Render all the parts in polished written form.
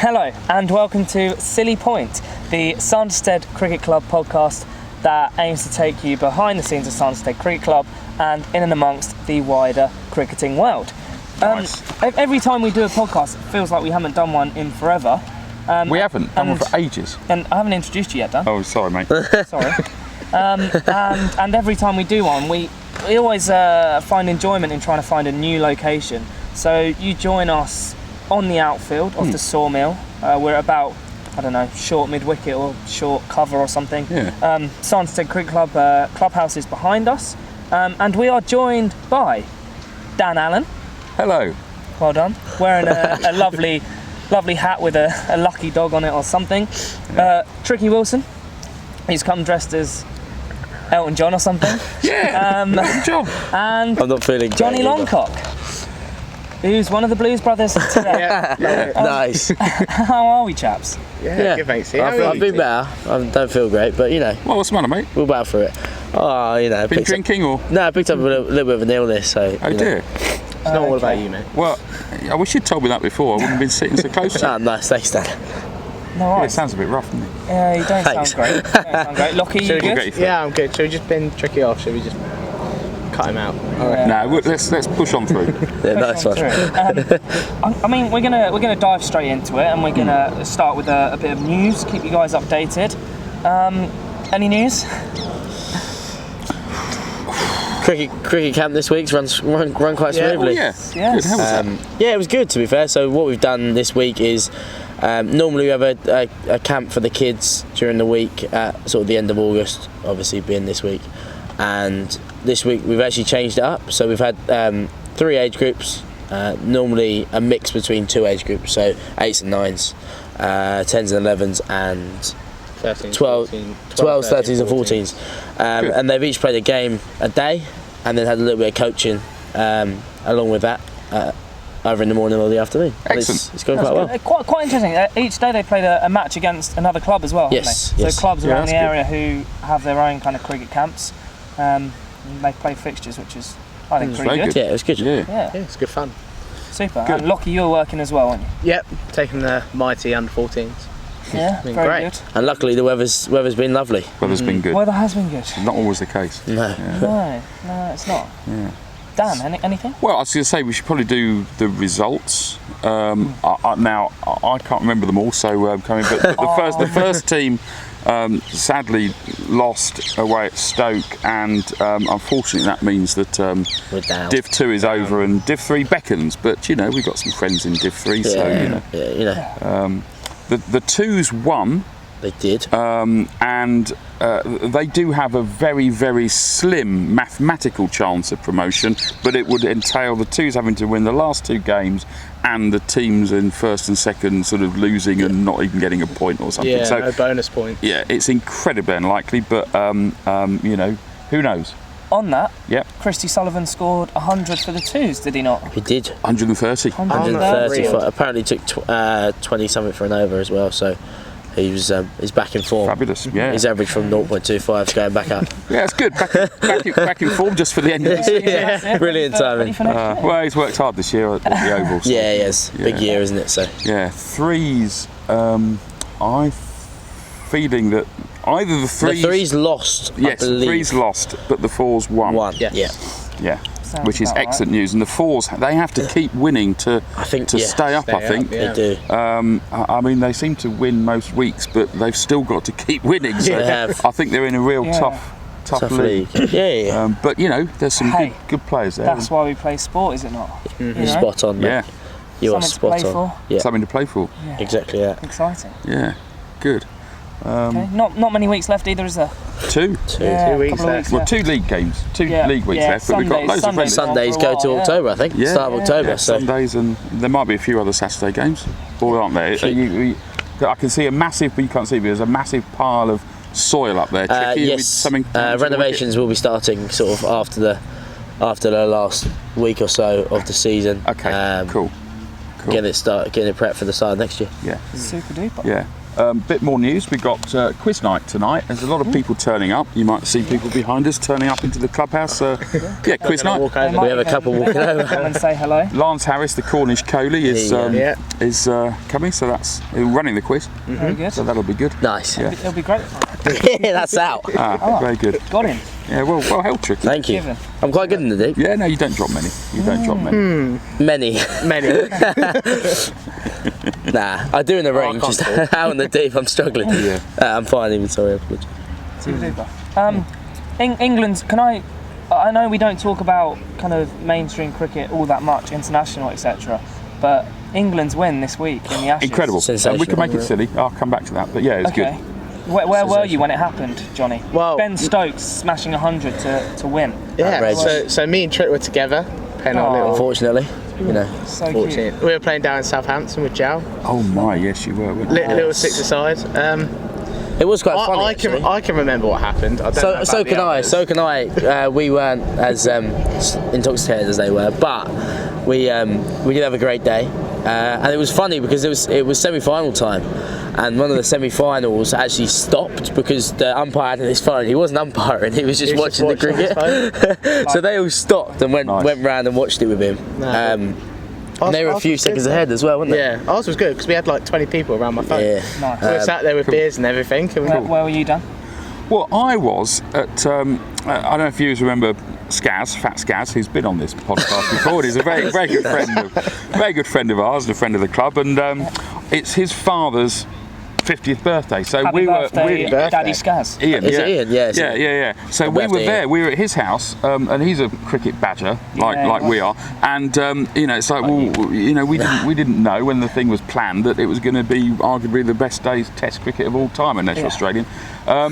Hello and welcome to Silly Point, the Sanderstead Cricket Club podcast that aims to take you behind the scenes of Sanderstead Cricket Club and in and amongst the wider cricketing world. Nice. Every time we do a podcast, it feels like we haven't done one in forever. We haven't done one for ages. And I haven't introduced you yet, Dan. Oh, sorry, mate. Sorry. And every time we do one, we always find enjoyment in trying to find a new location. So you join us on the outfield of the Sawmill. We're about, I don't know, short mid-wicket or short cover or something. Yeah. Sanderstead Cricket Club clubhouse is behind us. And we are joined by Dan Allen. Hello. Well done. Wearing a lovely hat with a lucky dog on it or something. Tricky Wilson. He's come dressed as Elton John or something. Yeah, Elton John. And I'm not feeling Johnny great Longcock, who's one of the Blues Brothers today. Nice. How are we, chaps? Yeah, good mate. I've been better. I don't feel great, but you know, Well, what's the matter, mate? we'll battle through it. Oh, you know, Been drinking or? I picked up a little bit of an illness, so. Oh dear. It's not all about you, mate. Well, I wish you'd told me that before. I wouldn't have been sitting so close to you. Ah, nice, thanks, Dan. No, Yeah, right. it sounds a bit rough, doesn't it? Yeah, you don't Thanks. sound great. You don't sound great. Lockie, you Should we good? Get you through. Yeah, I'm good. Should we just bin Tricky off? Should we just cut him out? No, let's push on through. Yeah, nice one. I mean, we're gonna dive straight into it, and we're gonna start with a bit of news. Keep you guys updated. Any news? Cricket camp this week's run quite Yeah. Oh, smoothly. yeah. Yes. Good. How was that? Yeah, it was good to be fair. So what we've done this week is normally we have a camp for the kids during the week at sort of the end of August, obviously being this week. And this week we've actually changed it up. So we've had 3 age groups, normally a mix between 2 age groups, so 8s and 9s, 10s and 11s, and 13, 12, 12s, 13s and 14s. And they've each played a game a day and then had a little bit of coaching along with that, either in the morning or the afternoon. And Excellent. It's going quite well. Quite interesting. Each day they played a match against another club as well, Yes, haven't they? yes. So clubs Yeah, around that's the good. area who have their own kind of cricket camps. They play fixtures, which is, I think, pretty very good. good. Yeah, it was good. Yeah. Yeah, Yeah, it's good fun. super. Good. And Lockie, you were working as well, weren't you? Yep, taking the mighty under 14s. Yeah, Been very great. good. And luckily the weather's been lovely. Weather's been good. Weather has been good. Not always the case. No. No, it's not. Yeah. Dan, anything? Well, I was going to say we should probably do the results. Now I can't remember them all, so coming. But the first team sadly lost away at Stoke, and unfortunately that means that We're down. Div 2 is over and Div 3 beckons. But you know we've got some friends in Div 3, so you know Yeah, you know, the 2s won. they did. And they do have a very, very slim mathematical chance of promotion, but it would entail the 2s having to win the last 2 games and the teams in first and second sort of losing and not even getting a point or something. Yeah, So no bonus point. yeah, it's incredibly unlikely, but you know, who knows? On that, Yep, Christy Sullivan scored 100 for the 2s, did he not? He did. 130. 130. Unreal. Apparently took 20 something for an over as well. So he's back in form. Fabulous, yeah. His average from 0.25 is going back up. Yeah, it's good. Back in form just for the end of the season. Yeah, Brilliant ready timing. for next year. Well, he's worked hard this year at the Oval. So. Yeah, he is. Big year, isn't it? So Yeah, 3s. I'm feeling that either the the 3s. 3's lost. Yes, I believe. 3's lost, but the 4's won. Yes. Yeah. Yeah, Sounds which is about right. excellent news. And the 4s, they have to keep winning to I think to yeah, stay up. I Stay think. up, yeah. They do. I mean, they seem to win most weeks, but they've still got to keep winning. So They have. I think they're in a real Yeah. tough league. Yeah. But you know, there's some Hey, good players there. That's why we play sport, is it not? You You're know? spot on. Mate. Yeah, You are Something to spot play on. for. Yeah. something to play for. Yeah. Exactly that. Exciting. Yeah, good. Okay. Not many weeks left either, is there? 2. Yeah, 2 weeks couple of left. Well, 2 league games, 2 Yeah, league weeks yeah, left, but we've got loads of friends. Sundays For a go while, to yeah. October, I think. Yeah. Start of October. Yeah, So Sundays, and there might be a few other Saturday games, or aren't there? I can see a massive, but you can't see, but there's a massive pile of soil up there. Tricky, with yes. something Renovations will be starting sort of after the last week or so of the season. Okay, cool. Getting it prepped for the start of next year. Yeah, Super duper. yeah. Bit more news. We got quiz night tonight. There's a lot of people turning up. You might see people behind us turning up into the clubhouse. Yeah, quiz night. We have a couple walking over. Come and say hello. Lance Harris, the Cornish Coley, is coming. So that's running the quiz. Very good. So that'll be good. Nice. Yeah. It'll be great. Yeah, that's out. Very good. Got him. Yeah, well held, Tricky. Thank you. Given. I'm quite good in the deep. Yeah, no, you don't drop many. You don't drop many. Many. Nah, I do in the ring, just out in the deep, I'm struggling. Yeah. I'm fine, even sorry, I apologize. England, I know we don't talk about kind of mainstream cricket all that much, international, etc. But England's win this week in the Ashes. Incredible. Sensational. We can make it silly. I'll come back to that. But yeah, it's good. Where were you when it happened, Johnny? Well, Ben Stokes smashing 100 to win. Yeah. Outrageous. So me and Trick were together playing our little. Unfortunately, you know. So Fortunate. cute. We were playing down in Southampton with Jow. Oh my, yes, you were. weren't you? Little six-a-side. It was quite funny. actually. I can remember what happened. I don't know about So the can I. others. So can I. We weren't as intoxicated as they were, but we did have a great day, and it was funny because it was semi-final time, and one of the semi-finals actually stopped because the umpire had his phone. He wasn't umpiring; he was just watching the cricket. So they all stopped and went round and watched it with him. And they were a few seconds ahead as well, weren't they? Yeah, ours was good because we had like 20 people around my phone. Yeah. Nice. We were sat there with beers and everything. And Where were you, Dan? Well, I was at, I don't know if you remember Skaz, Fat Skaz, who's been on this podcast before. He's a very good friend of ours and a friend of the club, and it's his father's 50th birthday. So Happy birthday, Daddy Skaz. Ian, Is it Ian? Yeah, it's Ian. Yeah. So Happy we were birthday, there. Ian. We were at his house, and he's a cricket badger, like we are. And it's like, well, we didn't know when the thing was planned that it was going to be arguably the best day's Test cricket of all time, unless you're Australian. So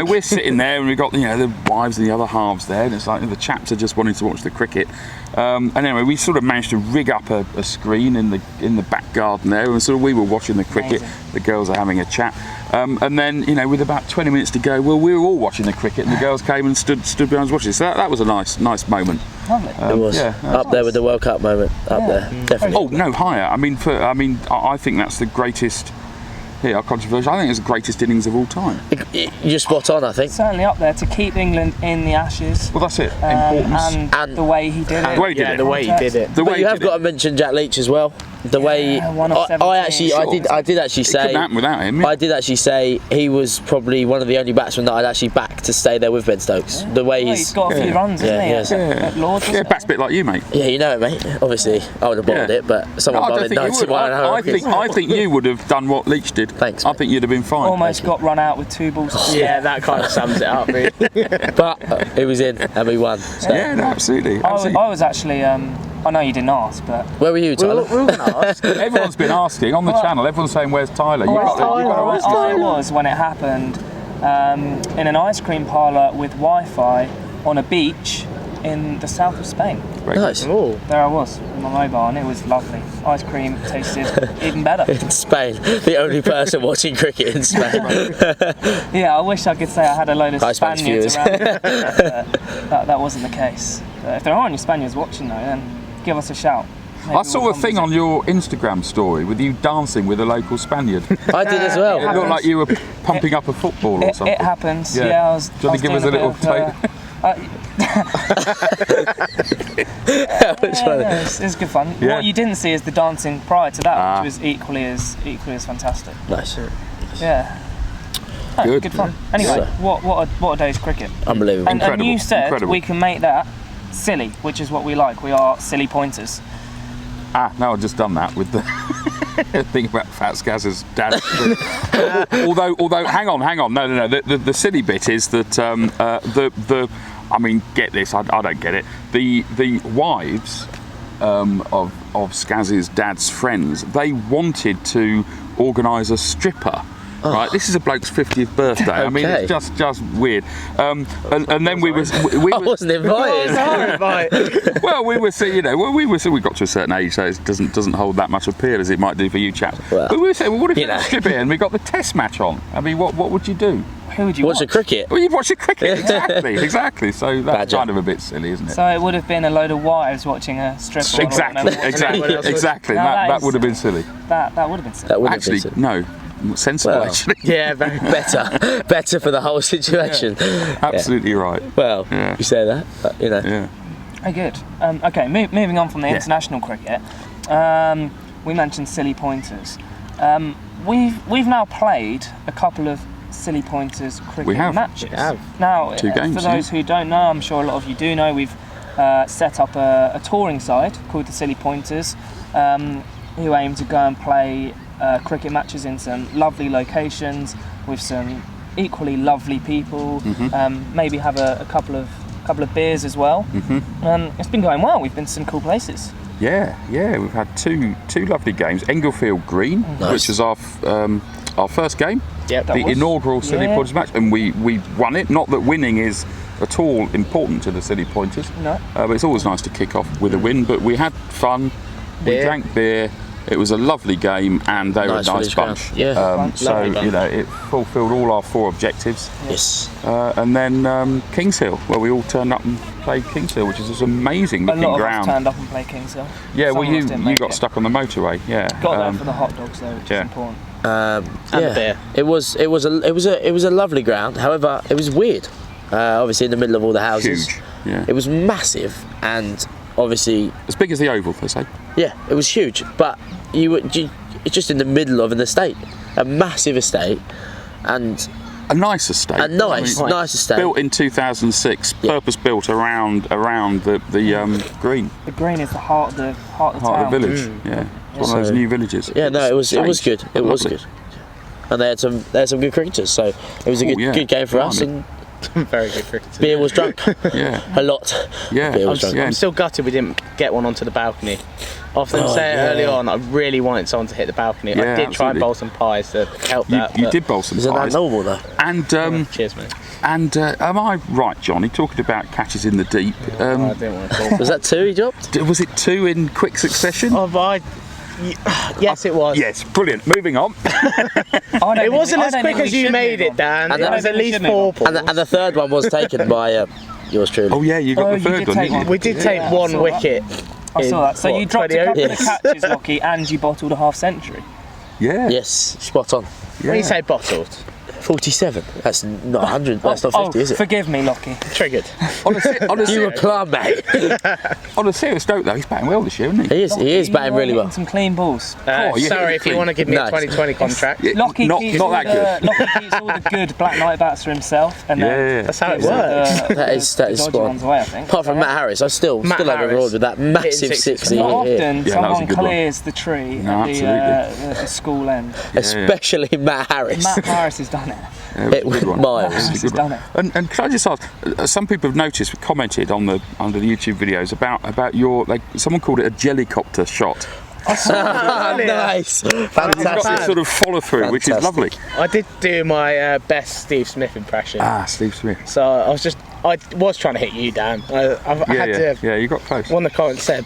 we're sitting there, and we've got the wives and the other halves there, and it's like the chaps are just wanting to watch the cricket. And anyway, we sort of managed to rig up a screen in the back garden there, and so we were watching the cricket. Amazing. The girls are having a chat, and then with about 20 minutes to go, well, we were all watching the cricket, and the girls came and stood behind us watching. So that was a nice moment. Lovely. It was up there with the World Cup moment. Up there, definitely. Oh no, higher. I think that's the greatest. Yeah, controversial. I think it's the greatest innings of all time. You're spot on, I think. Certainly up there to keep England in the Ashes. Well, that's it. Importance. And the way he did it. The way he did it. The way he did it. The way But you he have did got it. to mention Jack Leach as well. The way one of 17. I did actually It say couldn't happen without him. I did actually say he was probably one of the only batsmen that I'd actually back to stay there with Ben Stokes. The way Well, he's got a few runs, Yeah, hasn't he? yes. At Lord's, Yeah, wasn't it? bats a bit like you, mate. yeah, you know it, mate. Obviously, I would have bowled it, but someone I bowled don't it think you would. 91 I think you would have done what Leach did. Thanks, I mate. think you'd have been fine. Almost got run out with 2 balls. Yeah, that kind of sums it up, really. But it was in and we won. So. Yeah, no, absolutely. I was actually, I know you didn't ask, but Where were you, Tyler? We were going to ask. Everyone's been asking on the channel. Everyone's saying, "Where's Tyler?" You Where's got to ask. I was when it happened in an ice cream parlour with Wi-Fi on a beach in the south of Spain. Nice. Oh, There I was with my mobile, and it was lovely. Ice cream tasted even better. In Spain, the only person watching cricket in Spain. Yeah, I wish I could say I had a load of Hi, Spanish Spaniards viewers. around. But that wasn't the case. But if there are any Spaniards watching though, then give us a shout. Maybe I saw we'll a come thing visit. on your Instagram story with you dancing with a local Spaniard. I did as It well. looked like you were pumping up a football or something. It happens. Yeah. Yeah, I was. Do you want to I give was us a doing little bit of, That was funny. yeah, it's good fun. Yeah. What you didn't see is the dancing prior to that, Ah. which was equally as fantastic. Nice. Yeah. Oh, Good. good fun. Anyway, So- what a day's cricket. Unbelievable. And Incredible, you said incredible. we can make that silly, which is what we like. We are silly pointers. No, I've just done that with the thing about Fat Skaz's dad. although, hang on. No. The silly bit is that I mean, get this. I don't get it. The wives of Skaz's dad's friends, they wanted to organise a stripper. Right, this is a bloke's 50th birthday. I mean, Okay. it's just weird. And then we I wasn't invited. well, we were saying, we got to a certain age, so it doesn't hold that much appeal as it might do for you chaps. Well, but we were saying, well, what if you you know. strip it and we got the Test match on? I mean, what would you do? Who would you Watch the cricket. Well, you'd watch the cricket, exactly. So that's Badger. kind of a bit silly, isn't it? So it would have been a load of wives watching a stripper. Exactly. No, That would have been silly. That would have been silly. That would have Actually, been no, sensible. Well, actually, Yeah, very better for the whole situation. absolutely right. Well, Yeah. you say that, but, you know. Yeah. Oh, good. Okay, moving on from the international cricket, we mentioned silly pointers. We've now played a couple of silly pointers cricket We have. matches. We have. Now, 2 games, for those who don't know, I'm sure a lot of you do know, we've set up a touring side called the Silly Pointers, who aim to go and play cricket matches in some lovely locations with some equally lovely people. Maybe have a couple of beers as well. It's been going well. We've been to some cool places. Yeah, we've had two lovely games. Englefield Green, which is our first game, Yep. the inaugural Silly yeah. Pointers match, and we won it. Not that winning is at all important to the Silly Pointers, No. but it's always nice to kick off with a win. But we had fun, we Beer. drank beer, it was a lovely game, and they were a Nice nice village ground. bunch. Yeah. So, Lovely bunch. you know, it fulfilled all our 4 objectives. Yes. And then Kings Hill, where we all turned up and played Kings Hill, which is this amazing A looking lot of ground. us turned up and played Kings Hill. Yeah, well, Some of us you didn't make got it. stuck on the motorway. Yeah, Got there for the hot dogs though, which yeah. is important. Yeah. the beer. It was a lovely ground. However, it was weird. Obviously, in the middle of all the houses. huge. Yeah, It was massive, and obviously, as big as the Oval, they say. yeah, it was huge. But it's just in the middle of an estate, a massive estate, and A nice estate. a nice estate. Built in 2006, purpose built around the green, The green is the heart of the heart of town. the village. Yeah, it's one of those So- new villages. Yeah, no, it was changed. good. It was Lovely. good, and they had some good cricketers. So it was a Oh, good yeah. good game for us, Blimey. and Very good cricket. beer was drunk Yeah, a lot. yeah, Beer was drunk. yeah. I'm still gutted we didn't get one onto the balcony. After them saying yeah. early on, I really wanted someone to hit the balcony. Yeah, I did try and absolutely. bowl some pies to help that. You but- did bowl some Isn't that pies. normal though? And Cheers, mate. am I right, Johnny? Talking about catches in the deep. I didn't want to bowl. Was that 2 he dropped? Was it 2 in quick succession? Yes, it was. Yes, brilliant. Moving on. It wasn't as quick as you made it, Dan. And It then- was at least Shouldn't 4 have. balls. And the third one was taken by yours truly. Oh yeah, you got Oh, the you third did one, take didn't one. you? We did Yeah, take I one saw that. wicket. I saw that. So you dropped a 20 couple of Yes. catches, Lockie, and you bottled a half century. Yeah. Yes, spot on. Yeah. When you say bottled, 47. That's not 100. That's not 50, is it? Forgive me, Lockie. triggered. On a You were plum, mate. on a serious note, though, he's batting well this year, isn't he? He is batting really well. Some clean balls. Oh, yeah, Sorry, if you clean. want to give me Nice. a 2020 contract. Yeah, Lockie not keeps not all that good. Lockie keeps all the good Black Knight bats for himself, and then Yeah. That's how it gives all works. the That is dodgy spot on. ones away, I think. Apart from Matt Harris, I still Matt have a Harris reward with that massive hitting sixes. 60 Not here. often Yeah, that was a someone good one. clears the tree No, at the school end. Especially Matt Harris. Matt Harris has done it. Yeah, it was It a good one. miles. It was a He's good done one. it. And can I just ask? Some people have noticed, commented on under the YouTube videos about your someone called it a jellycopter shot. Nice. You've got this Fantastic. sort of follow through, which is lovely. Fantastic. I did do my best Steve Smith impression. Steve Smith. So I was trying to hit you, Dan. I had to. Yeah, you got close. One of the comments said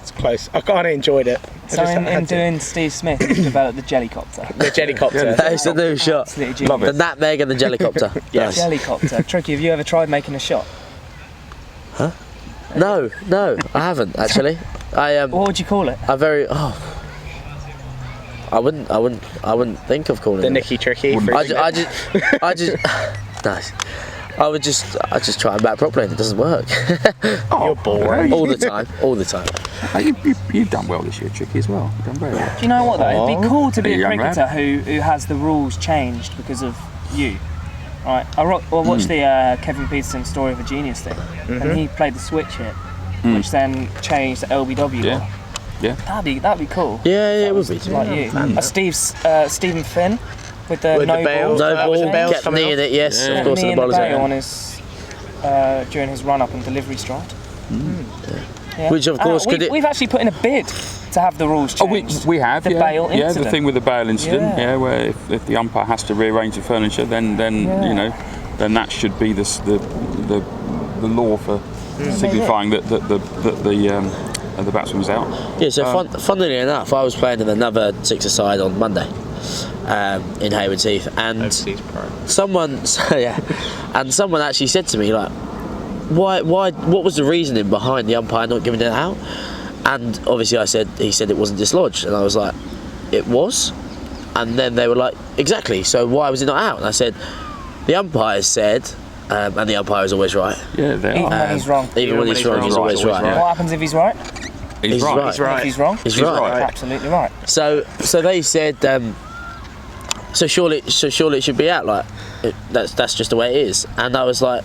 it's close. I kind of enjoyed it. I So just in had to- doing Steve Smith, you developed the jellycopter. the jellycopter. That is the new shot. Absolutely Love The genius. nutmeg and the jellycopter. Yes. Nice. Jellycopter. Tricky, have you ever tried making a shot? No, I haven't actually. What would you call it? I wouldn't think of calling The it. Nicky Tricky. I just nice. I just try and bat properly and it doesn't work. You're boring. all the time. You've done well this year, Tricky, as well. You've done very well. Do you know what though? It'd be cool to be Hey, a young lad. cricketer who has the rules changed because of you. Right, I watched the Kevin Peterson Story of a Genius thing, and he played the switch hit, which then changed the LBW Yeah. law. Yeah. That'd be cool. Yeah, it would be. Like you, Stephen Finn with the With no the ball, bails. No was ball, it Bales kept coming kneeing off? it, yes, Yeah. of course, knee the in the bowlers. bail on his during his run up and delivery stride. Yeah. Which, of course, could it- we've actually put in a bid to have the rules Oh, changed. we have, the yeah. bail Yeah, incident. the thing with the bail incident, Yeah. where if the umpire has to rearrange the furniture, then Yeah. you know, then that should be the law for signifying that the batsman was out. Yeah, so funnily enough, I was playing in another six-a-side on Monday. in Hayward Heath, and Overseas pro. someone actually said to me like, why what was the reasoning behind the umpire not giving it out? And obviously he said it wasn't dislodged, and I was like, it was. And then they were like, exactly, so why was it not out? And I said, the umpire said, and the umpire is always right. Yeah, they Even are. when he's wrong. Even when he's wrong, he's always right. What happens if he's right? He's right. He's right. If he's wrong? He's right. Absolutely right. So they said, so surely it should be out. Like that's just the way it is. And I was like,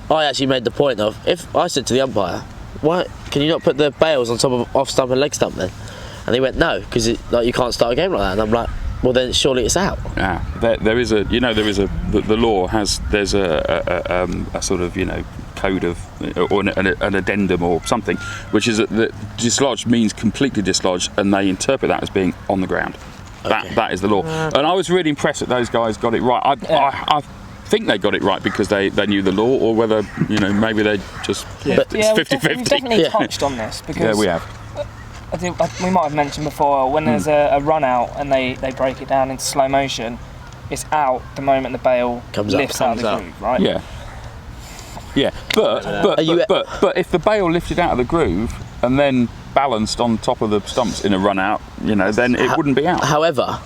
I actually made the point of, if I said to the umpire, why can you not put the bails on top of off stump and leg stump then? And he went, no, because you can't start a game like that. And I'm like, well then surely it's out. Yeah, there is a the law has there's a sort of code of or an addendum or something, which is that dislodged means completely dislodged, and they interpret that as being on the ground. Okay. That is the law. And I was really impressed that those guys got it right. I think they got it right because they knew the law, or whether maybe they just it's Yeah, we've 50-50. definitely touched on this because Yeah, we have. I think we might have mentioned before, when there's a run out and they break it down into slow motion, it's out the moment the bail lifts out of the groove, right? Yeah. Yeah, but if the bail lifted out of the groove and then balanced on top of the stumps in a run out, then it wouldn't be out. However,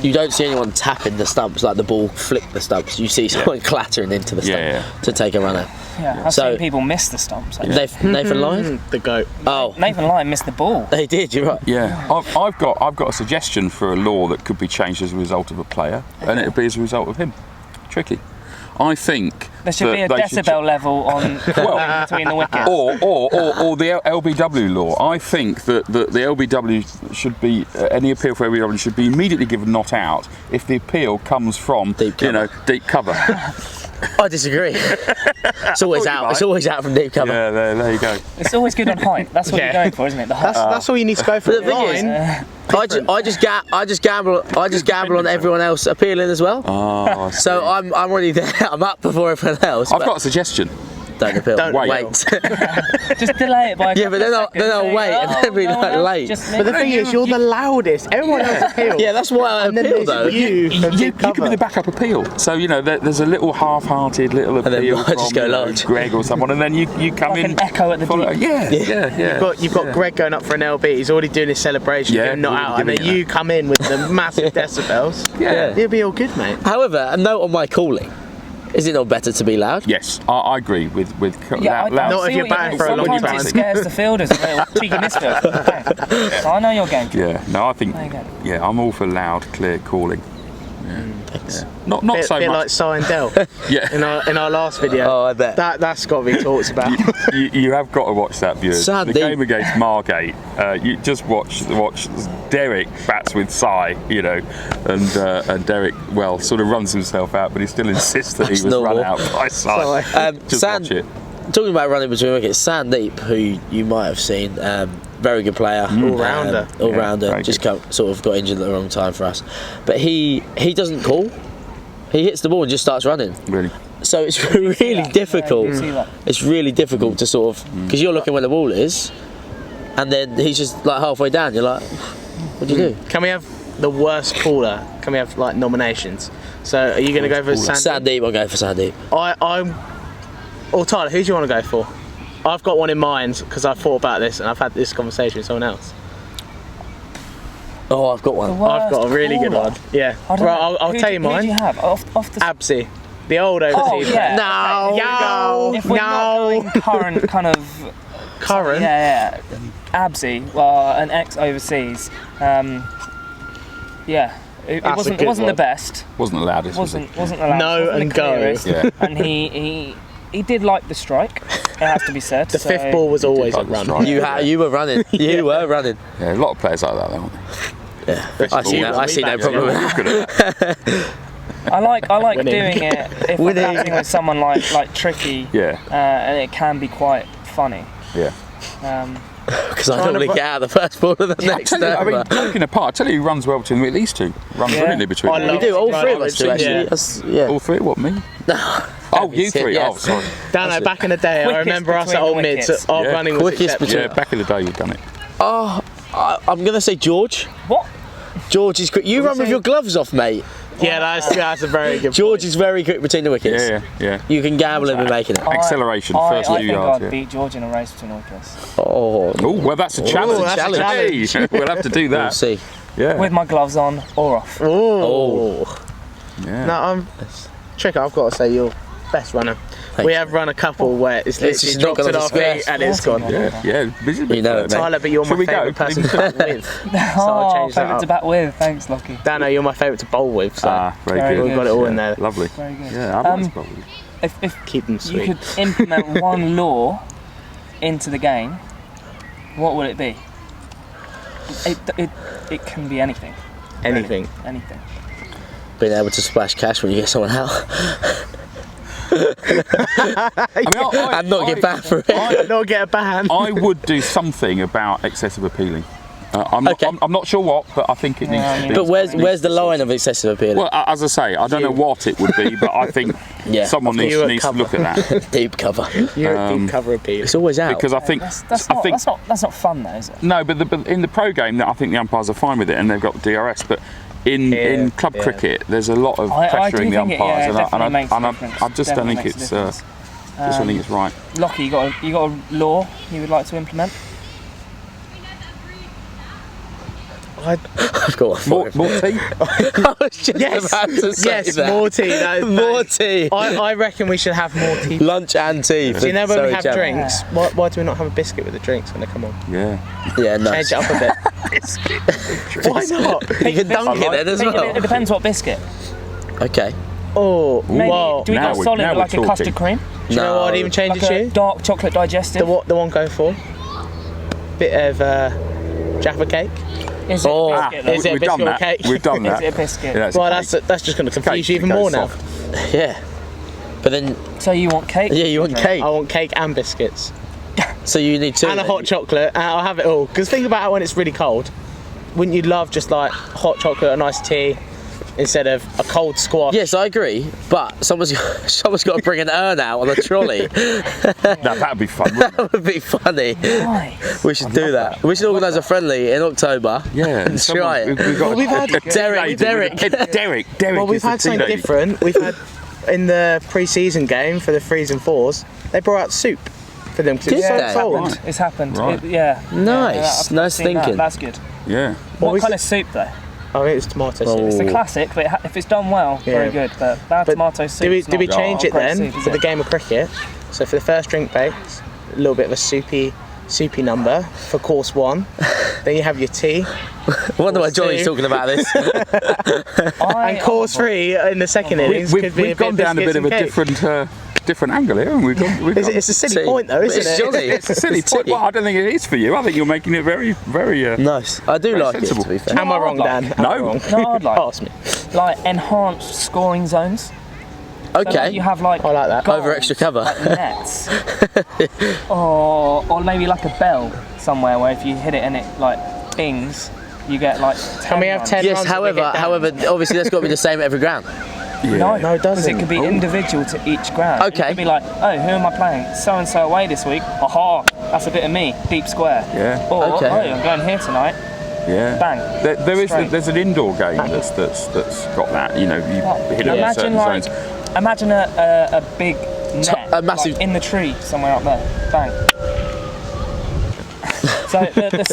you don't see anyone tapping the stumps like the ball flicked the stumps. You see someone clattering into the stump to take a run out. Yeah, I've seen people miss the stumps. Nathan Lyon? The goat. Oh, Nathan Lyon missed the ball. they did. You're right. Yeah, I've got a suggestion for a law that could be changed as a result of a player, and it'd be as a result of him. Tricky. I think there should be a decibel level on between the wickets. Or the LBW law. I think that the LBW should be any appeal for LBW should be immediately given not out if the appeal comes from deep cover. I disagree. It's always out. It's always out from deep cover. Yeah, there you go. It's always good on height. That's what you're going for, isn't it? The height. That's all you need to go for. The thing is, I just gamble on everyone else appealing as well. Oh, so I'm already there. I'm up before everyone else. I've got a suggestion. Don't appeal. Wait. Just delay it by a But then I'll wait and then be late. But the thing is, you're the loudest. Everyone else appeals. Yeah, that's why I appeal though. You give me the backup appeal. So there's a little half-hearted little appeal I just go from large. Greg or someone, and then you come like in. An echo at the deep. Yeah. You've got Greg going up for an LB. He's already doing his celebration. Yeah, Him not out, and then you come in with the massive decibels. Yeah. You'll be all good, mate. However, a note on my calling. Is it not better to be loud? Yes, I agree with Yeah, loud. Not if you're batting for a long Sometimes it scares the fielders a little cheeky misfield. So I know your game. Yeah, no, I think. There you go. Yeah, I'm all for loud, clear calling. Yeah. Not so bit much. like Si and Del. Yeah. In our last video. Oh, I bet. That's got to be talked about. You have got to watch that, viewers. Sandy. The game against Margate. You just watch Derek bats with Si, and Derek sort of runs himself out, but he still insists that he was normal. run out by Si. Just watch it. Talking about running between wickets, Sandeep, who you might have seen, very good player, All-rounder. All-rounder. Just sort of got injured at the wrong time for us, but he doesn't call. He hits the ball and just starts running. Really. So it's really difficult. It's really difficult to sort of, because you're looking where the ball is, and then he's just like halfway down. You're like, what do you do? Can we have the worst caller? Can we have like nominations? So are you going to go for Sandeep? I'll go for Sandeep. Or Tyler, who do you want to go for? I've got one in mind because I've thought about this and I've had this conversation with someone else. Oh, I've got one. I've got a really good one. Yeah. Right, I'll tell you mine. Who do you have? Off the Absy, the old overseas player. No. If we're not going current kind of... Current? Yeah. Absy, an ex-overseas. It wasn't the best. Wasn't the loudest. Wasn't the loudest. No wasn't and the go. clearest. Yeah. And he did like the strike. It has to be said. The fifth ball was always a like the run. strike. You were running. You were running. Yeah, a lot of players like that, aren't they? Yeah. I see no problem with that. I like Winning. doing it if I'm batting with someone like Tricky. Yeah. And it can be quite funny. Yeah. Because I normally get out of the first ball of the next over. Joking apart, I tell you, he runs well between these two. Runs brilliantly between them. We do, all three of us do actually. All three? What, me? Oh, you three? Yes. Oh, sorry. Dano, back in the day, I Quickest remember us at between Old the Mids. wickets. Our running was Quickest exceptional. Yeah, back in the day you've done it. Oh, I'm going to say George. What? George is quick. You run with your gloves off, mate. Yeah, that's a very good George point. is very quick between the wickets. Yeah. You can gamble and be making it. Acceleration, first I few think yards. I'd beat George in a race between wickets. Oh, Oh, well, that's a challenge. that's a challenge. Hey, we'll have to do we'll that. see. Yeah. With my gloves on or off. Oh. Yeah. No, Trick, I've got to say you're best runner. Thanks. We have run a couple where it's just literally dropped not at gonna our square. feet and it's gone. Yeah, busy. You know it, mate. Tyler, but you're Shall my we go? favourite person to bat with. So I'll Oh, change that favourite to up. bat with. Thanks, Lockie. Dano, you're my favourite to bowl with. So Very Very good. we've got it all in there. Lovely. Very good. Yeah, I'd like to bowl. If Keep them you sweet. could implement one law into the game, what would it be? It can be anything. Anything. Anything. Being able to splash cash when you get someone out and not get banned for it. Not get a ban. I would do something about excessive appealing. I'm not sure what, but I think it needs to be. But where's the line of excessive appeal? Well, as I say, I don't know what it would be, but I think Yeah. someone needs You at to cover. look at that. Deep cover. You're a deep cover appeal. It's always out. Because I think That's not fun, though, is it? no, but in the pro game, I think the umpires are fine with it, and they've got DRS. But in club cricket, there's a lot of I pressure do in the think it, umpires, yeah, definitely makes a and difference. I just don't Definitely think makes it's. a difference. Just don't think it's right. Lockie, you got a law you would like to implement? I've got one. More tea. I was just about to say Yes, that. more tea. More tea. I reckon we should have more tea. Lunch and tea. Do you know when we have Sorry, drinks? Why do we not have a biscuit with the drinks when they come on? Yeah. Yeah, Change nice. it up a bit. Why not? You can dunk it then as It well. depends what biscuit. Okay. Oh, Maybe, whoa. do we now go we- solid now with we're like a talking. custard cream? Do you know what I'd even change Like it a to? dark chocolate digestive? The one going for? Bit of Jaffa cake. Is it Oh. a biscuit, though? Is it a We've done biscuit or that. cake? We've done that. Is it a biscuit? Yeah, it's a Well, cake. that's just going to confuse you Cake, even it more goes now. soft. Yeah. But then, So you want cake? yeah, you want cake. I want cake and biscuits. So you need two. And a then. hot chocolate. And I'll have it all. Because think about it when it's really cold. Wouldn't you love just like hot chocolate, a nice tea, instead of a cold squash? Yes, I agree. But someone's got to bring an urn out on a trolley. Now that'd be fun. Wouldn't it? That would be funny. Nice. We should do that. We should organise a friendly in October. Yeah, And try it. We've got we've had- Derek. Derek. Well, we've is the had something teenager. different. We've had in the pre-season game for the 3s and 4s, they brought out soup for them because it's Did so they? cold. Right. It's happened. Right. Yeah. Nice. I've Nice seen that. thinking. That's good. Yeah. What we kind said- of soup though? I think it's tomato soup. It's a Oh. classic, but if it's done well, very Yeah. good. But bad But tomato soup. Do we change it great then soup, is for the it? game of cricket? So for the first drink base, a little bit of a soupy number for course 1. Then you have your tea. I wonder why Johnny's talking about this. And course 3 in the second innings could be We've gone down a bit of a different angle here, haven't we? It's a silly Tea. point though, isn't It's it? Johnny. It's a silly point. Well, I don't think it is for you. I think you're making it very, very. Nice. I do Very like sensible. it, to be fair. Am I wrong, Dan? Am I No. wrong? No, I'd like Pass me. like enhanced scoring zones. So, like, Okay. you have like I like that. goals, Over extra cover. like nets, or maybe like a bell somewhere where if you hit it and it like bings, you get like 10 Can we have runs. 10 Yes, runs if we however, get down? obviously that's got to be the same at every ground. No, No, it because doesn't. it could be individual to each ground. Okay. It could be like, oh, who am I playing? So and so away this week. Aha, that's a bit of me. Deep square. Yeah. Or Okay. oh, I'm going here tonight. Yeah. Bang. There's an indoor game that's got that. You know, you hit it in Imagine certain like, zones. imagine a big net, a massive- like, in the tree somewhere up there. Bang. So the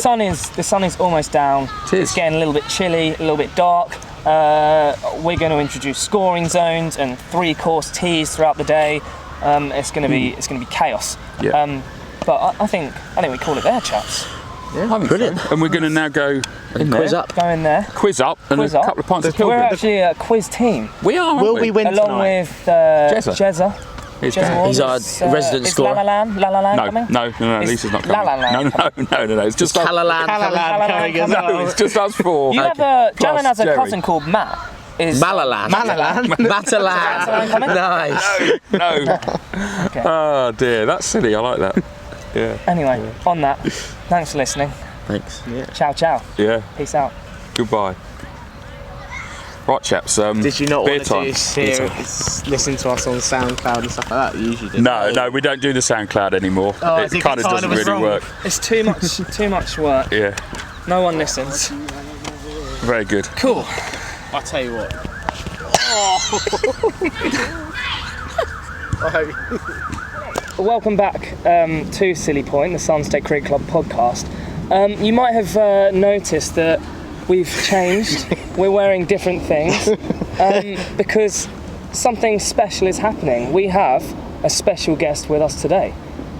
sun is almost down. It is. It's getting a little bit chilly, a little bit dark. We're going to introduce scoring zones and 3-course teas throughout the day. It's going to be chaos. Yeah. But I think we call it there, chaps. I think Brilliant. so. And we're going to now go in Quiz there, up. Go in there. quiz up, and Quiz a up. couple of pints of We're Pilgrim. actually a quiz team, We are. aren't Will we win along tonight? with Jezza. Jezza. It's Jezza Dan. Ward. He's our Is, resident is scorer. La La Land coming? No, Is Lisa's not La coming. La Land No. It's just us. Calalan. Calalan coming as No, well. it's just us four. You have a Jalen has a Jerry. cousin called Matt. Is Malalan. Malalan. Matalan. coming? Nice. No. Okay. Oh dear, that's silly. I like that. Yeah. Anyway, on that, thanks for listening. Thanks. Ciao, ciao. Yeah. Peace out. Goodbye. Right, chaps. Did you not beer want time. to listen to us on SoundCloud and stuff like that? You usually do. No, we don't do the SoundCloud anymore. I It think kind of Tyler doesn't was really wrong. work. It's too much work. Yeah. No one listens. Very good. Cool. I'll tell you what. Welcome back to Silly Point, the Sanderstead Cricket Club podcast. You might have noticed that we've changed. We're wearing different things because something special is happening. We have a special guest with us today.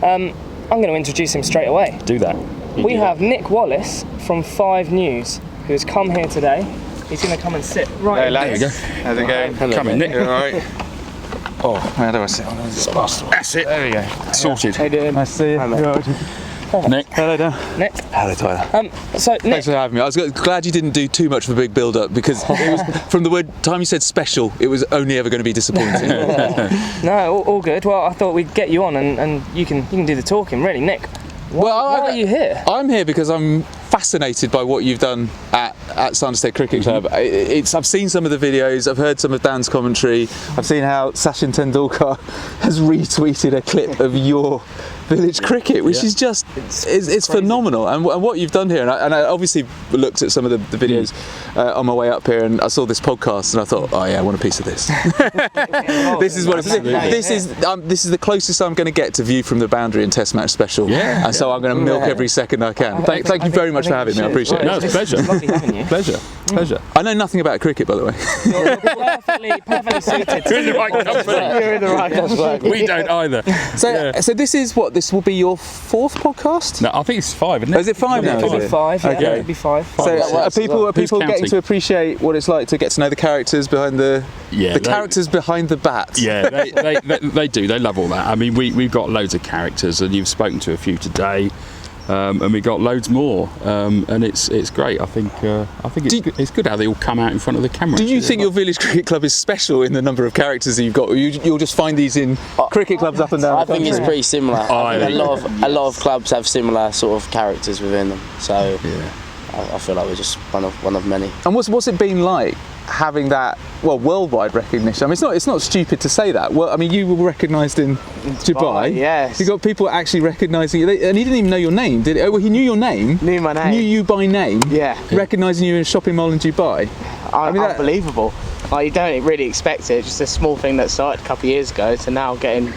I'm going to introduce him straight away. Do that. We have Nick Wallace from 5 News, who has come here today. He's going to come and sit right Hey lads, There you go. how's it going? Hello, Come in, mate. Nick. You alright? Oh, how do I sit? That's it. There we go. Sorted. How you doing? Nice to see you. Nick. Hello Dan. Nick. Hello Tyler. So Nick, Thanks for having me. I was glad you didn't do too much of a big build-up because it was, from the time you said special, it was only ever going to be disappointing. no, all good. Well, I thought we'd get you on and you can do the talking. Really, Nick. Why are you here? I'm here because I'm fascinated by what you've done at Sanderstead Cricket Club. I've seen some of the videos, I've heard some of Dan's commentary, I've seen how Sachin Tendulkar has retweeted a clip of your village cricket, which is just, it's phenomenal. And what you've done here, and I obviously looked at some of the videos on my way up here, and I saw this podcast and I thought, oh yeah, I want a piece of this. This is what this is the closest I'm going to get to View from the Boundary and Test Match special. Yeah. And so I'm going to milk every second I can. Thank you very much for having me. I appreciate it. No, it's a pleasure. Lovely having you. Pleasure. I know nothing about cricket, by the way. You're perfectly suited. You're in the right company. You're in the right company. We don't either. So this is what, this will be your 4th podcast? No, I think it's 5, isn't it? Is it 5 now? It'll is be it? 5. Yeah, Okay. it'll be 5. So are people Who's getting counting? to appreciate what it's like to get to know the characters behind the characters behind the bat? Yeah, they do. They love all that. I mean, we've got loads of characters, and you've spoken to a few today, and we've got loads more, and it's great. I think it's good how they all come out in front of the camera. Do you think your village cricket club is special in the number of characters that you've got, or you'll just find these in cricket clubs up and down I the think it's country? pretty similar. I think a lot of clubs have similar sort of characters within them. So I feel like we're just one of many. And what's it been like having that worldwide recognition? I mean, it's not stupid to say that. Well, I mean, you were recognised in Dubai. Yes. You got people actually recognising you, and he didn't even know your name, did he? Oh, well, he knew your name. Knew my name. Knew you by name. Yeah. Recognising you in a shopping mall in Dubai. I mean, unbelievable. Like, you don't really expect it. Just a small thing that started a couple of years ago to now getting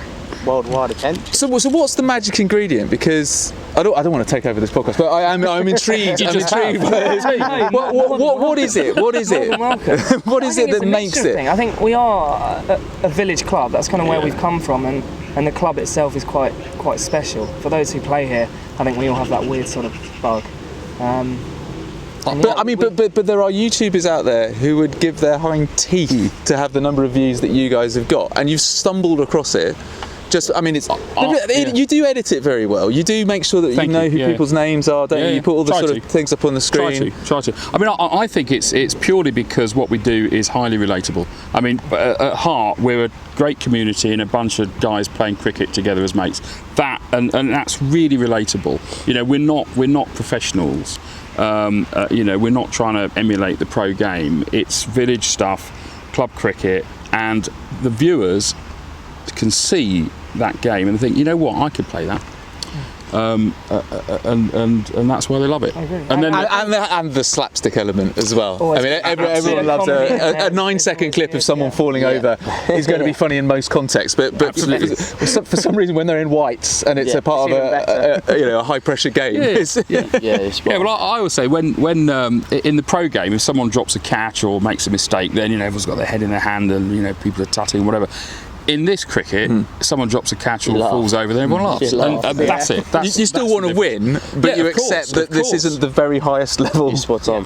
worldwide attention. So what's the magic ingredient? Because I don't want to take over this podcast, but I'm intrigued. I'm intrigued by this. What is it? What is it? What is it that makes it? I think we are a village club. That's kind of where we've come from, and the club itself is quite special. For those who play here, I think we all have that weird sort of bug. But there are YouTubers out there who would give their hind teeth to have the number of views that you guys have got, and you've stumbled across it. You do edit it very well. You do make sure that you know who people's names are, don't you? You put all the sort of things up on the screen. Try to. I mean, I think it's purely because what we do is highly relatable. I mean, at heart, we're a great community and a bunch of guys playing cricket together as mates. And that's really relatable. You know, we're not professionals. We're not trying to emulate the pro game. It's village stuff, club cricket, and the viewers can see that game and think, you know what, I could play that, and that's why they love it. And the slapstick element as well. Always. I mean, everyone loves a 9-second clip of someone falling over is going to be funny in most contexts, but for some reason when they're in whites and it's a part of a high pressure game. Well, I always say when in the pro game, if someone drops a catch or makes a mistake, then everyone's got their head in their hand and people are tutting, whatever. In this cricket, someone drops a catch or falls over, then everyone laughs. And that's it. You still want to win, but you accept that this isn't the very highest level. You're spot on.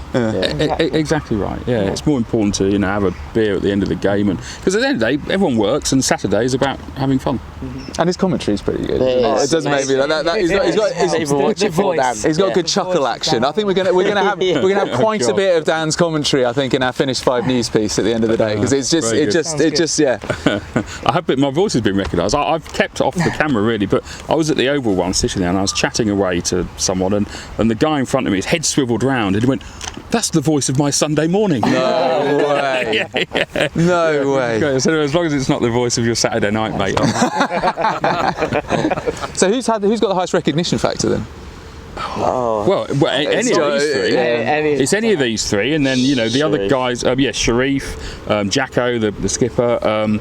Exactly right. Yeah, it's more important to have a beer at the end of the game, and because at the end of the day, everyone works, and Saturday is about having fun. And his commentary is pretty good. It doesn't make me like that. He's got good chuckle action. I think we're gonna have quite a bit of Dan's commentary. I think in our finished 5 News piece at the end of the day, because I have my voice has been recognised. I've kept off the camera really, but I was at the Oval one sitting there and I was chatting away to someone, and the guy in front of me, his head swiveled round and he went, "That's the voice of my Sunday morning." No way. No way. Okay, so as long as it's not the voice of your Saturday night, mate. So who's got the highest recognition factor then? Well, any of these three. It's any of these three, and then the other guys. Sharif, Jacko, the skipper.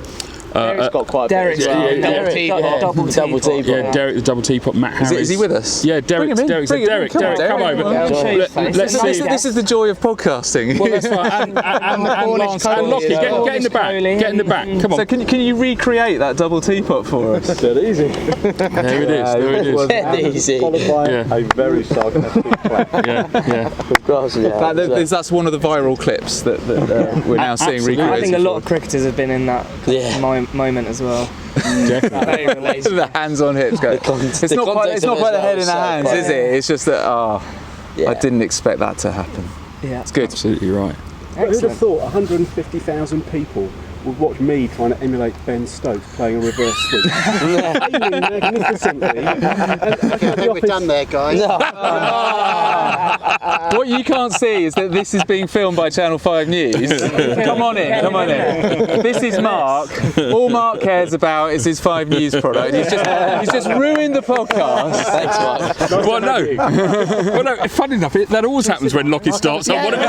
Derek's got quite a Derek, bit as well. double teapot. Yeah, Derek the double teapot. Matt Harris. Is he with us? Yeah, Derek. Bring him in. Derek, Bring him in. Derek, Come on, come over. Let's see. This is the joy of podcasting. Well, that's fine. And Lance and Lockie, get in the back. Get in the back. Come on. So can you recreate that double teapot for us? Dead easy. There it is. There it is. Dead easy. Followed by a very sarcastic clap. Yeah. That's one of the viral clips that we're now seeing Absolutely. recreated. I think a lot of cricketers have been in that moment as well. Definitely. The hands on hips go. It's not quite the head in the hands, is it? It's just that I didn't expect that to happen. Yeah, It's good. Absolutely right. Who'd have thought 150,000 people would watch me trying to emulate Ben Stokes playing a reverse sweep? Aiming magnificently. I think we're done there, guys. What you can't see is that this is being filmed by Channel 5 News. Come on in. This is Mark. All Mark cares about is his 5 News product. He's just ruined the podcast. Thanks, Mark. Well, no. Funny enough, that always happens when Lockie starts. I want to be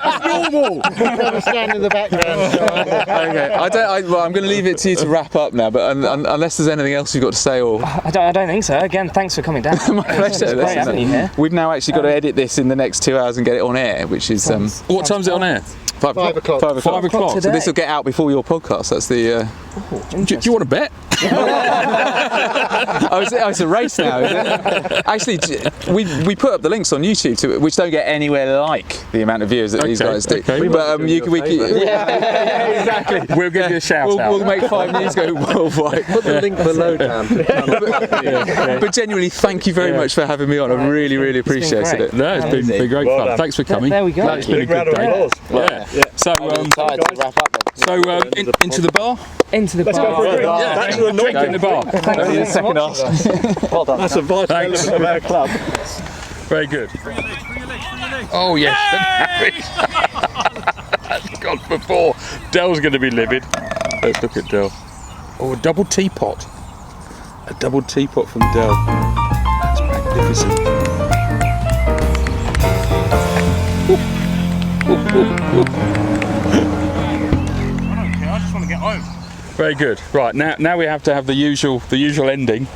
It's normal. I'm standing in the background. Okay, I'm going to leave it to you to wrap up now. But unless there's anything else you've got to say, or I don't think so. Again, thanks for coming down. my pleasure. It's great having you here. We've now actually got to edit this in the next 2 hours and get it on air, which is What time's it on air? 5 o'clock. 5 o'clock. 5 o'clock. So this will get out before your podcast. That's the. Do you want to bet? It's a race now, isn't it? Actually, we put up the links on YouTube which don't get anywhere like the amount of views that these guys do. Okay. But exactly. We'll give you a shout out. We'll make 5 News go worldwide. Put the link below, Dan. But genuinely, thank you very much for having me on. I really, really appreciated it. No, it's been great fun. done. Thanks for coming. There we go. It's been a good day. Yeah. So, Tired to wrap up. into the bar. Into the bar. Back to the Drink in the bar. Only the second half. Well done. That's a vital element of our club. Very good. Oh yes. That's gone for 4. Dell's going to be livid. Let's look at Dell. Oh, a double teapot. A double teapot from Dell. That's magnificent. I just want to get home. Very good. Right, now we have to have the usual ending.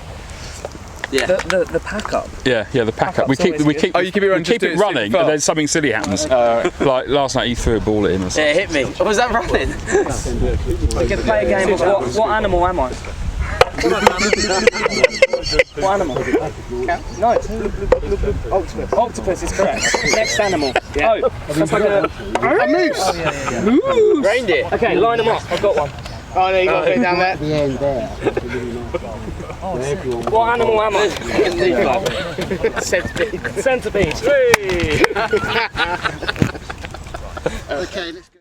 The pack up. Yeah, the pack up. We keep Oh, you keep it running, just keep do it it super running, fast. and then something silly happens. Like last night, he threw a ball at him or something. It hit me. Was that running? We can play a game of what animal am I? What animal? No. Octopus is correct. Next animal. Oh, that's like a moose. Moose. Reindeer. Okay, line them up. I've got one. Oh, there you go, down there. The end there. What animal am I? Centipede. Centipede. Okay, let's go.